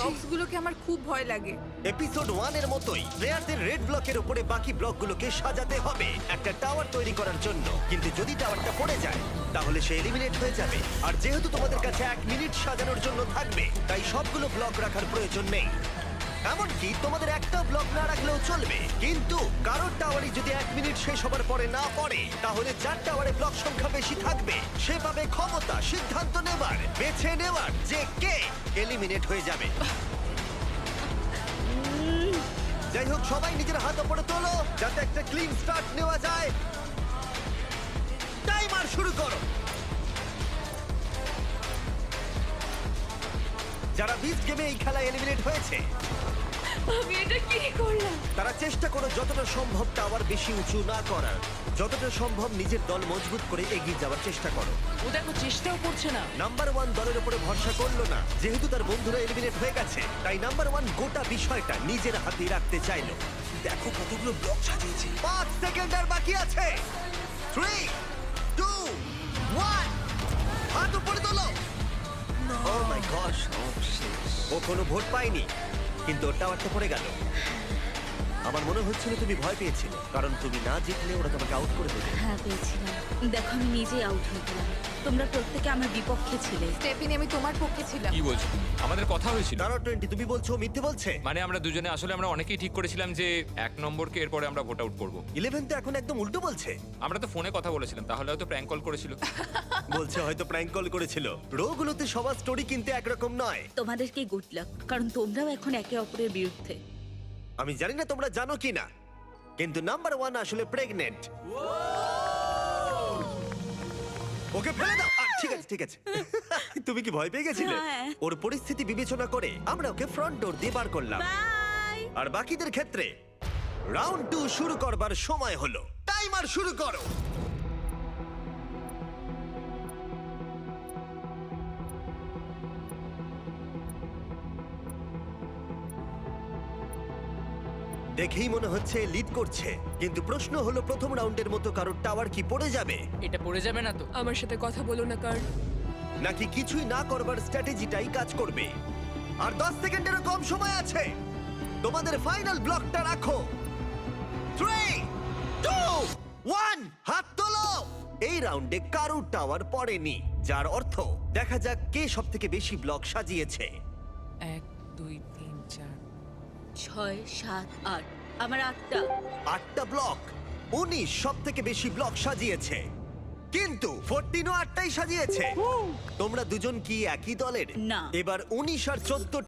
Blocks গুলোকে আমার খুব ভয় লাগে। এপিসোড 1 এর মতোই প্লেয়ারদের রেড ব্লকের উপরে বাকি ব্লকগুলোকে সাজাতে হবে একটা টাওয়ার তৈরি করার জন্য। কিন্তু যদি টাওয়ারটা পড়ে যায় তাহলে সে এলিমিনেট হয়ে যাবে। আর যেহেতু তোমাদের কাছে 1 মিনিট সাজানোর জন্য থাকবে, তাই সবগুলো ব্লক রাখার প্রয়োজন নেই। এমনকি তোমাদের একটা ব্লক না রাখলেও চলবে, কিন্তু কারোর টাওয়ারই যদি 1 মিনিট শেষ হবার পরে না পড়ে, তাহলে যার টাওয়ারে ব্লক সংখ্যা বেশি থাকবে সে পাবে ক্ষমতা সিদ্ধান্ত নেবার, বেছে নেবার যে কে এলিমিনেট হয়ে যাবে। যাই হোক, সবাই নিজের হাত উপরে তোলো যাতে একটা ক্লিন স্টার্ট নেওয়া যায়। টাইমার শুরু করো। যারা বিস্ট গেমে এই খেলায় এলিমিনেট হয়েছে আমি এটা কি করলাম? তারা চেষ্টা করো যতটা সম্ভব টাওয়ার বেশি উঁচু না করার, যতটা সম্ভব নিজের দল মজবুত করে এগিয়ে যাওয়ার চেষ্টা করো। ও দেখো চেষ্টাও করছে না। নাম্বার 1 দলের উপরে ভরসা করলো না, যেহেতু তার বন্ধুরা এলিমিনেট হয়ে গেছে, তাই নাম্বার 1 গোটা বিষয়টা নিজের হাতেই রাখতে চাইলো। দেখো কতগুলো ব্লক সাজিয়েছি। 5 সেকেন্ড আর বাকি আছে। 3 2 1 হাত উপরে তোলো। ও মাই গড, ও কোনো ভোট পায়নি, কিন্তু ওর টাওয়ারটা পড়ে গেল। আমার মনে হচ্ছিল তুমি ভয় পেয়েছিলে, কারণ তুমি না জিতলে ওরা তোমাকে আউট করে দেবে। হ্যাঁ পেয়েছিলাম। দেখো আমি নিজেই আউট হয়ে গেলাম। তোমরা প্রত্যেকে আমার বিপক্ষে ছিলে। স্টেফিনি, আমি তোমার পক্ষে ছিলাম। কি বলছো? আমাদের কথা হয়েছিল। তারা 20 তুমি বলছো ও মিথ্যে বলছে? মানে আমরা দুজনে আসলে আমরা অনেকেই ঠিক করেছিলাম যে 1 নম্বরকে এরপরে আমরা ভোট আউট করব। 11 তো এখন একদম উল্টো বলছে। আমরা তো ফোনে কথা বলেছিলাম, তাহলে হয়তো প্র্যাঙ্ক কল করেছিল। বলছে হয়তো প্র্যাঙ্ক কল করেছিল। রোগুলোতে সবার স্টোরি কিন্তু একরকম নয়। তোমাদেরকে গুড লাক, কারণ তোমরাও এখন একে অপরের বিরুদ্ধে। আমি জানি না তোমরা জানো কি না, কিন্তু নাম্বার 1 আসলে প্রেগনেন্ট। ওকে ফেলে দাও। ঠিক আছে ঠিক আছে। তুমি কি ভয় পেয়ে গেছিলে? হ্যাঁ। ওর পরিস্থিতি বিবেচনা করে আমরা ওকে ফ্রন্ট ডোর দিয়ে বার করলাম। বাই। আর বাকিদের ক্ষেত্রে রাউন্ড 2 শুরু করবার সময় হলো। টাইমার শুরু করো। দেখেই মনে হচ্ছে লিড করছে, কিন্তু প্রশ্ন হলো প্রথম রাউন্ডের মতো কারোর টাওয়ার কি পড়ে যাবে, এটা পড়ে যাবে না তো? আমার সাথে কথা বলো না, কারণ নাকি কিছুই না করবার স্ট্র্যাটেজিটাই কাজ করবে। আর 10 সেকেন্ডেরও কম সময় আছে। তোমাদের ফাইনাল ব্লকটা রাখো। 3 2 1 হাত তোলো। এই রাউন্ডে কারোর টাওয়ার পড়েনি, যার অর্থ দেখা যাক কে সবথেকে বেশি ব্লক সাজিয়েছে। 1 2 3 4 6 7 8। আমার 8টা। 8টা ব্লক। 19 সবথেকে বেশি ব্লক সাজিয়েছে, কিন্তু 14 ও 8টাই সাজিয়েছে। তোমরা দুজন কি একই দলের? না। এবার 19 আর 14